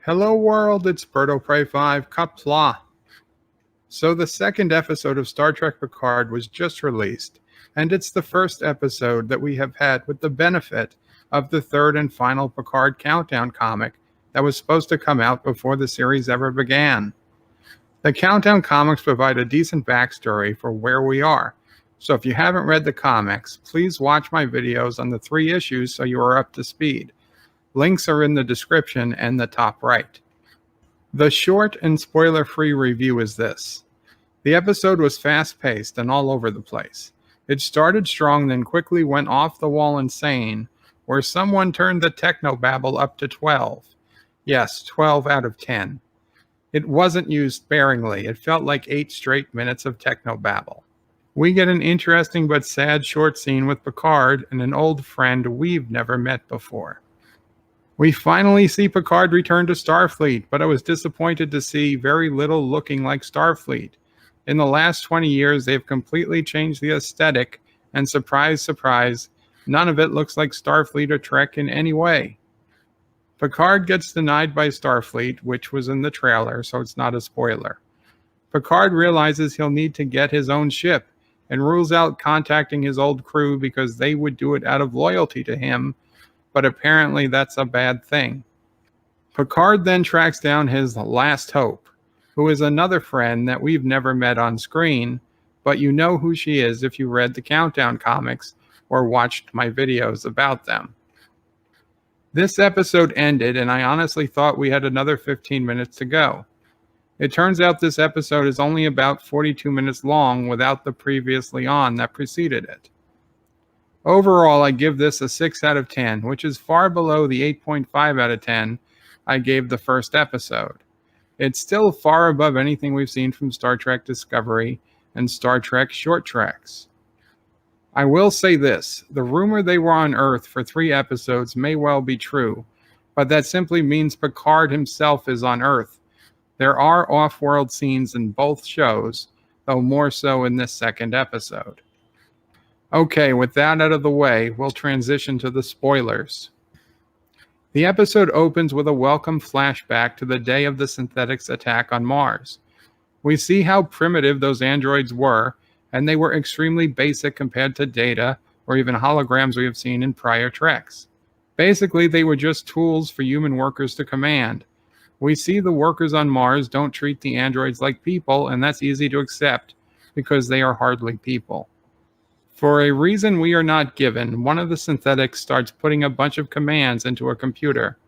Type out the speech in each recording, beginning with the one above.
Hello world, it's Berto Prey 5, Qapla. So the second episode of Star Trek Picard was just released, and it's the first episode that we have had with the benefit of the third and final Picard Countdown comic that was supposed to come out before the series ever began. The Countdown comics provide a decent backstory for where we are, so if you haven't read the comics, please watch my videos on the 3 issues so you are up to speed. Links are in the description and the top right. The short and spoiler-free review is this. The episode was fast-paced and all over the place. It started strong, then quickly went off the wall insane, where someone turned the technobabble up to 12. Yes, 12 out of 10. It wasn't used sparingly. It felt like 8 straight minutes of technobabble. We get an interesting but sad short scene with Picard and an old friend we've never met before. We finally see Picard return to Starfleet, but I was disappointed to see very little looking like Starfleet. In the last 20 years, they've completely changed the aesthetic, and surprise, surprise, none of it looks like Starfleet or Trek in any way. Picard gets denied by Starfleet, which was in the trailer, so it's not a spoiler. Picard realizes he'll need to get his own ship, and rules out contacting his old crew because they would do it out of loyalty to him, but apparently that's a bad thing. Picard then tracks down his last hope, who is another friend that we've never met on screen, but you know who she is if you read the Countdown comics or watched my videos about them. This episode ended, and I honestly thought we had another 15 minutes to go. It turns out this episode is only about 42 minutes long without the previously on that preceded it. Overall, I give this a 6 out of 10, which is far below the 8.5 out of 10 I gave the first episode. It's still far above anything we've seen from Star Trek Discovery and Star Trek Short Treks. I will say this, the rumor they were on Earth for 3 episodes may well be true, but that simply means Picard himself is on Earth. There are off-world scenes in both shows, though more so in this second episode. Okay, with that out of the way, we'll transition to the spoilers. The episode opens with a welcome flashback to the day of the synthetics attack on Mars. We see how primitive those androids were, and they were extremely basic compared to data or even holograms we have seen in prior Treks. Basically, they were just tools for human workers to command. We see the workers on Mars don't treat the androids like people, and that's easy to accept because they are hardly people. For a reason we are not given, one of the synthetics starts putting a bunch of commands into a computer.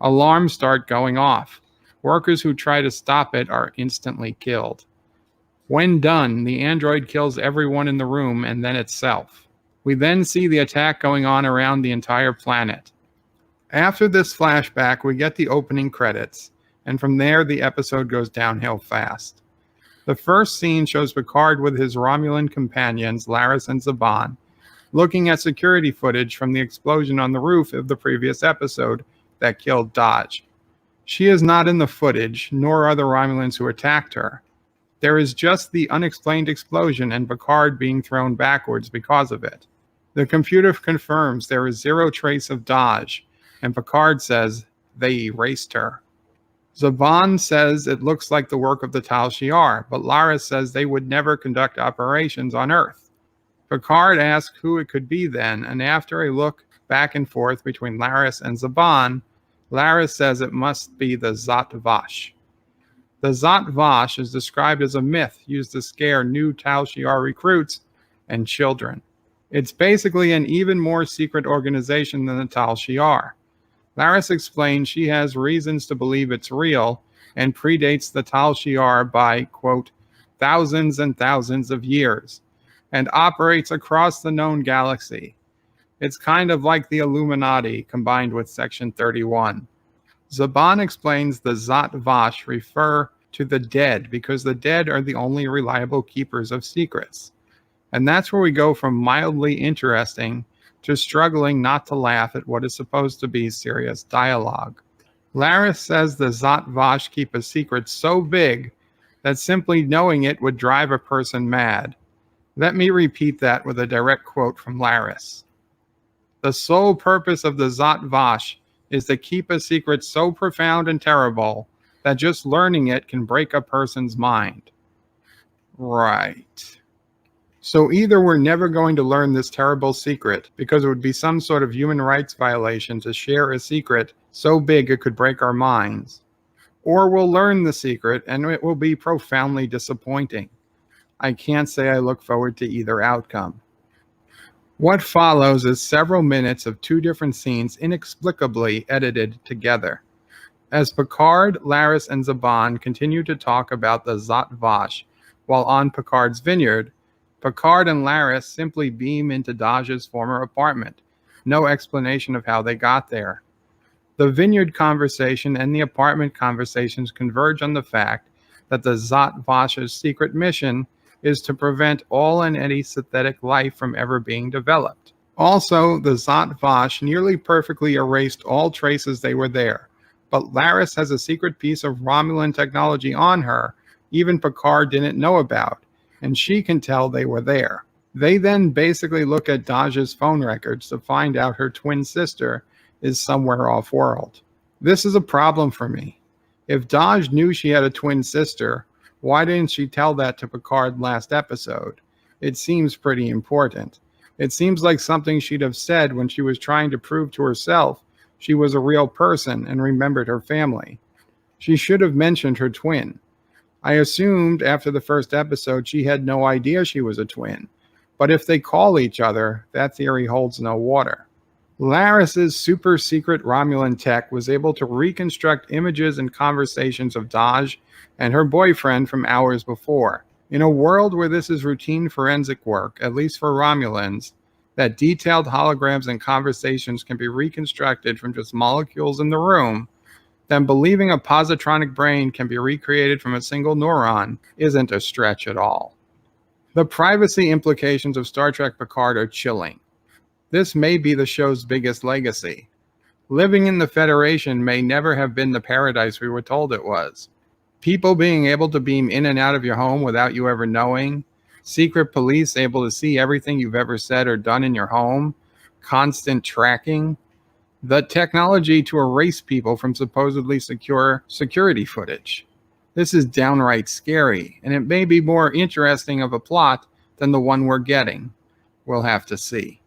Alarms start going off. Workers who try to stop it are instantly killed. When done, the android kills everyone in the room and then itself. We then see the attack going on around the entire planet. After this flashback, we get the opening credits, and from there the episode goes downhill fast. The first scene shows Picard with his Romulan companions, Laris and Zhaban, looking at security footage from the explosion on the roof of the previous episode that killed Dodge. She is not in the footage, nor are the Romulans who attacked her. There is just the unexplained explosion and Picard being thrown backwards because of it. The computer confirms there is 0 trace of Dodge, and Picard says they erased her. Zhaban says it looks like the work of the Tal Shiar, but Laris says they would never conduct operations on Earth. Picard asks who it could be then, and after a look back and forth between Laris and Zhaban, Laris says it must be the Zhat Vash. The Zhat Vash is described as a myth used to scare new Tal Shiar recruits and children. It's basically an even more secret organization than the Tal Shiar. Laris explains she has reasons to believe it's real and predates the Tal Shiar by, quote, thousands and thousands of years, and operates across the known galaxy. It's kind of like the Illuminati combined with Section 31. Zhaban explains the Zhat Vash refer to the dead because the dead are the only reliable keepers of secrets. And that's where we go from mildly interesting to struggling not to laugh at what is supposed to be serious dialogue. Laris says the Zhat Vash keep a secret so big that simply knowing it would drive a person mad. Let me repeat that with a direct quote from Laris. The sole purpose of the Zhat Vash is to keep a secret so profound and terrible that just learning it can break a person's mind. Right. So either we're never going to learn this terrible secret because it would be some sort of human rights violation to share a secret so big it could break our minds, or we'll learn the secret and it will be profoundly disappointing. I can't say I look forward to either outcome. What follows is several minutes of two different scenes inexplicably edited together. As Picard, Laris, and Zhaban continue to talk about the Zhat Vash while on Picard's vineyard, Picard and Laris simply beam into Dahj's former apartment. No explanation of how they got there. The vineyard conversation and the apartment conversations converge on the fact that the Zhat Vash's secret mission is to prevent all and any synthetic life from ever being developed. Also, the Zhat Vash nearly perfectly erased all traces they were there, but Laris has a secret piece of Romulan technology on her even Picard didn't know about, and she can tell they were there. They then basically look at Dahj's phone records to find out her twin sister is somewhere off-world. This is a problem for me. If Dahj knew she had a twin sister, why didn't she tell that to Picard last episode? It seems pretty important. It seems like something she'd have said when she was trying to prove to herself she was a real person and remembered her family. She should have mentioned her twin. I assumed after the first episode she had no idea she was a twin, but if they call each other, that theory holds no water. Laris's super secret Romulan tech was able to reconstruct images and conversations of Dahj and her boyfriend from hours before. In a world where this is routine forensic work, at least for Romulans, that detailed holograms and conversations can be reconstructed from just molecules in the room, then believing a positronic brain can be recreated from a single neuron isn't a stretch at all. The privacy implications of Star Trek Picard are chilling. This may be the show's biggest legacy. Living in the Federation may never have been the paradise we were told it was. People being able to beam in and out of your home without you ever knowing, secret police able to see everything you've ever said or done in your home, constant tracking, the technology to erase people from supposedly secure security footage. This is downright scary, and it may be more interesting of a plot than the one we're getting. We'll have to see.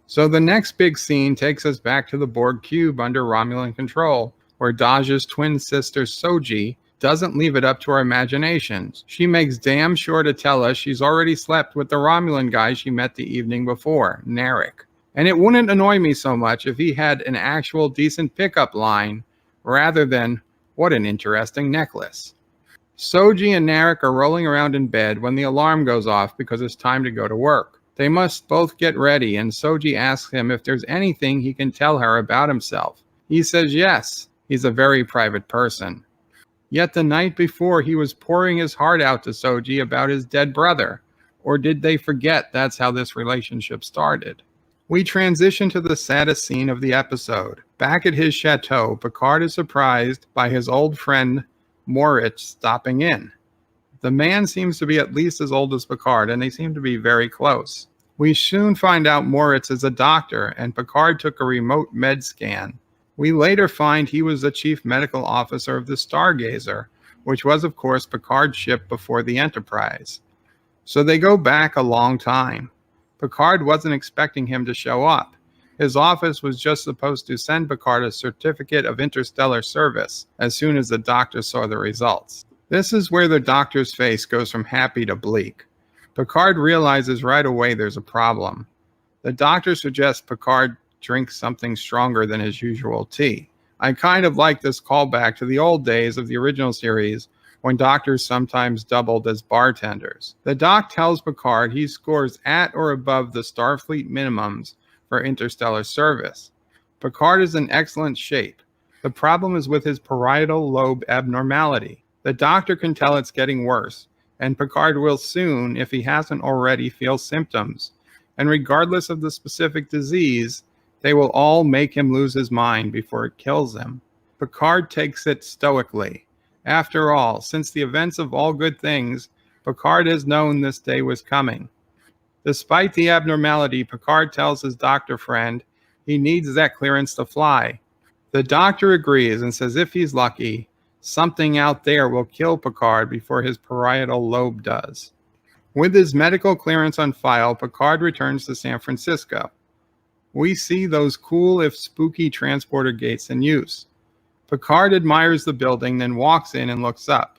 So the next big scene takes us back to the Borg cube under Romulan control, where Dahj's twin sister Soji doesn't leave it up to our imaginations. She makes damn sure to tell us she's already slept with the Romulan guy she met the evening before, Narek. And it wouldn't annoy me so much if he had an actual decent pickup line, rather than, what an interesting necklace. Soji and Narek are rolling around in bed when the alarm goes off because it's time to go to work. They must both get ready, and Soji asks him if there's anything he can tell her about himself. He says yes, he's a very private person. Yet the night before he was pouring his heart out to Soji about his dead brother. Or did they forget that's how this relationship started? We transition to the saddest scene of the episode. Back at his chateau, Picard is surprised by his old friend Moritz stopping in. The man seems to be at least as old as Picard, and they seem to be very close. We soon find out Moritz is a doctor, and Picard took a remote med scan. We later find he was the chief medical officer of the Stargazer, which was, of course, Picard's ship before the Enterprise. So they go back a long time. Picard wasn't expecting him to show up. His office was just supposed to send Picard a certificate of interstellar service as soon as the doctor saw the results. This is where the doctor's face goes from happy to bleak. Picard realizes right away there's a problem. The doctor suggests Picard drink something stronger than his usual tea. I kind of like this callback to the old days of the original series when doctors sometimes doubled as bartenders. The doc tells Picard he scores at or above the Starfleet minimums for interstellar service. Picard is in excellent shape. The problem is with his parietal lobe abnormality. The doctor can tell it's getting worse, and Picard will soon, if he hasn't already, feel symptoms. And regardless of the specific disease, they will all make him lose his mind before it kills him. Picard takes it stoically. After all, since the events of All Good Things, Picard has known this day was coming. Despite the abnormality, Picard tells his doctor friend he needs that clearance to fly. The doctor agrees and says if he's lucky, something out there will kill Picard before his parietal lobe does. With his medical clearance on file, Picard returns to San Francisco. We see those cool if spooky transporter gates in use. Picard admires the building, then walks in and looks up.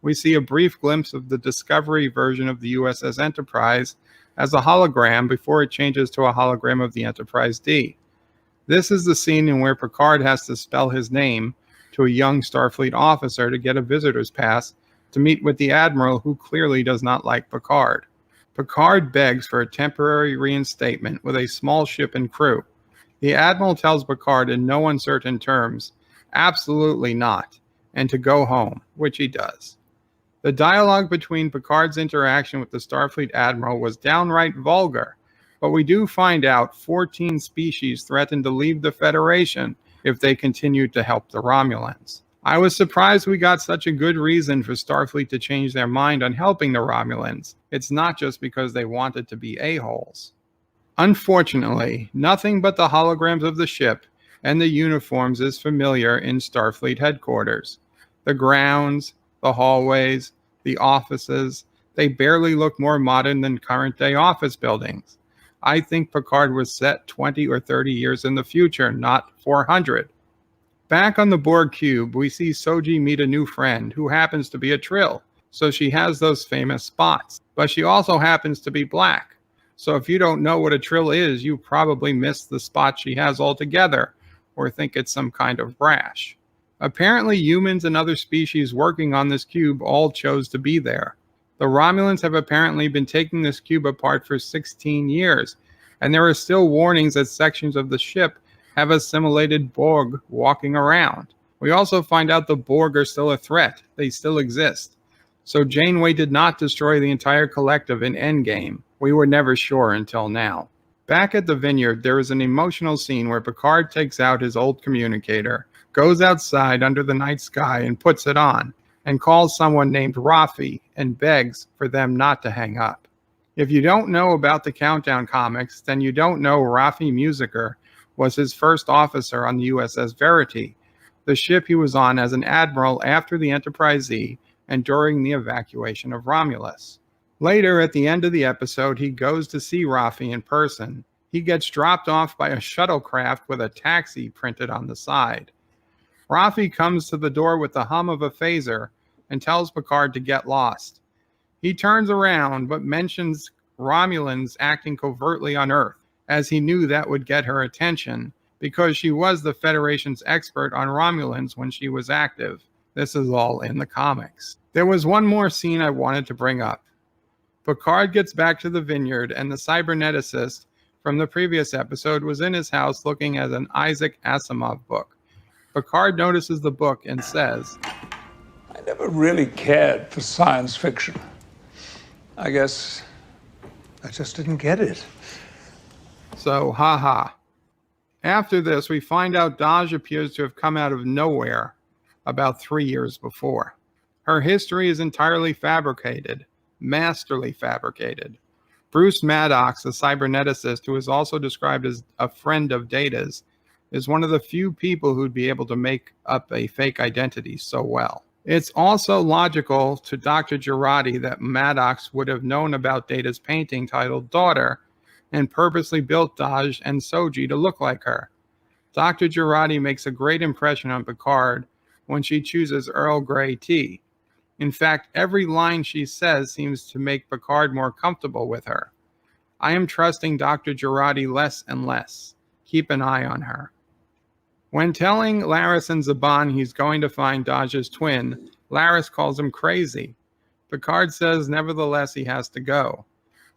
We see a brief glimpse of the Discovery version of the USS Enterprise as a hologram before it changes to a hologram of the Enterprise D. This is the scene in where Picard has to spell his name to a young Starfleet officer to get a visitor's pass to meet with the Admiral, who clearly does not like Picard. Picard begs for a temporary reinstatement with a small ship and crew. The Admiral tells Picard in no uncertain terms, absolutely not, and to go home, which he does. The dialogue between Picard's interaction with the Starfleet Admiral was downright vulgar, but we do find out 14 species threatened to leave the Federation if they continued to help the Romulans. I was surprised we got such a good reason for Starfleet to change their mind on helping the Romulans. It's not just because they wanted to be a-holes. Unfortunately, nothing but the holograms of the ship and the uniforms is familiar in Starfleet headquarters. The grounds, the hallways, the offices, they barely look more modern than current-day office buildings. I think Picard was set 20 or 30 years in the future, not 400. Back on the Borg cube, we see Soji meet a new friend who happens to be a Trill, so she has those famous spots. But she also happens to be black. So if you don't know what a Trill is, you probably missed the spot she has altogether, or think it's some kind of rash. Apparently humans and other species working on this cube all chose to be there. The Romulans have apparently been taking this cube apart for 16 years, and there are still warnings that sections of the ship have assimilated Borg walking around. We also find out the Borg are still a threat. They still exist. So Janeway did not destroy the entire collective in Endgame. We were never sure until now. Back at the vineyard, there is an emotional scene where Picard takes out his old communicator, goes outside under the night sky and puts it on, and calls someone named Rafi and begs for them not to hang up. If you don't know about the Countdown comics, then you don't know Rafi Musiker was his first officer on the USS Verity, the ship he was on as an admiral after the Enterprise Z and during the evacuation of Romulus. Later, at the end of the episode, he goes to see Rafi in person. He gets dropped off by a shuttlecraft with a taxi printed on the side. Rafi comes to the door with the hum of a phaser and tells Picard to get lost. He turns around but mentions Romulans acting covertly on Earth, as he knew that would get her attention because she was the Federation's expert on Romulans when she was active. This is all in the comics. There was one more scene I wanted to bring up. Picard gets back to the vineyard and the cyberneticist from the previous episode was in his house looking at an Isaac Asimov book. Picard notices the book and says, I never really cared for science fiction. I guess I just didn't get it. So, haha. After this, we find out Daj appears to have come out of nowhere about 3 years before. Her history is entirely fabricated, masterly fabricated. Bruce Maddox, a cyberneticist who is also described as a friend of Data's, is one of the few people who'd be able to make up a fake identity so well. It's also logical to Dr. Girardi that Maddox would have known about Data's painting titled Daughter and purposely built Daj and Soji to look like her. Dr. Girardi makes a great impression on Picard when she chooses Earl Grey tea. In fact, every line she says seems to make Picard more comfortable with her. I am trusting Dr. Girardi less and less. Keep an eye on her. When telling Laris and Zhaban he's going to find Daj's twin, Laris calls him crazy. Picard says nevertheless he has to go.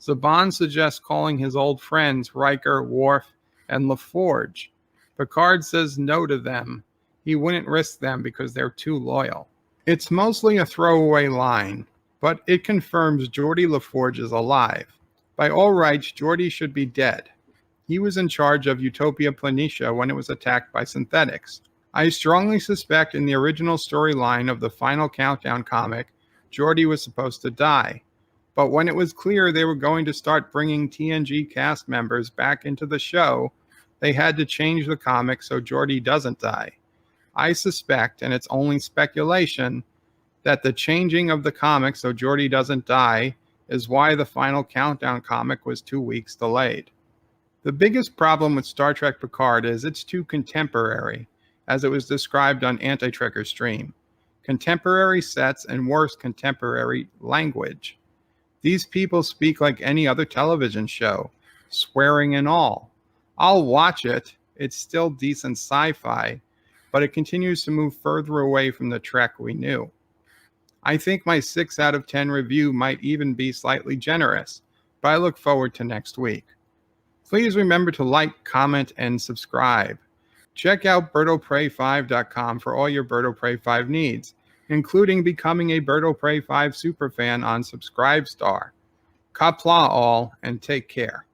Zhaban suggests calling his old friends Riker, Worf, and LaForge. Picard says no to them. He wouldn't risk them because they're too loyal. It's mostly a throwaway line, but it confirms Geordi LaForge is alive. By all rights, Geordi should be dead. He was in charge of Utopia Planitia when it was attacked by synthetics. I strongly suspect in the original storyline of the final Countdown comic, Geordi was supposed to die. But when it was clear they were going to start bringing TNG cast members back into the show, they had to change the comic so Geordi doesn't die. I suspect, and it's only speculation, that the changing of the comic so Geordi doesn't die is why the final Countdown comic was 2 weeks delayed. The biggest problem with Star Trek Picard is it's too contemporary, as it was described on Anti-Trekker's stream. Contemporary sets and worse, contemporary language. These people speak like any other television show, swearing and all. I'll watch it. It's still decent sci-fi, but it continues to move further away from the Trek we knew. I think my 6 out of 10 review might even be slightly generous, but I look forward to next week. Please remember to like, comment, and subscribe. Check out BirdoPrey5.com for all your Bird of Prey 5 needs, including becoming a Bird of Prey 5 superfan on Subscribestar. Qapla all, and take care.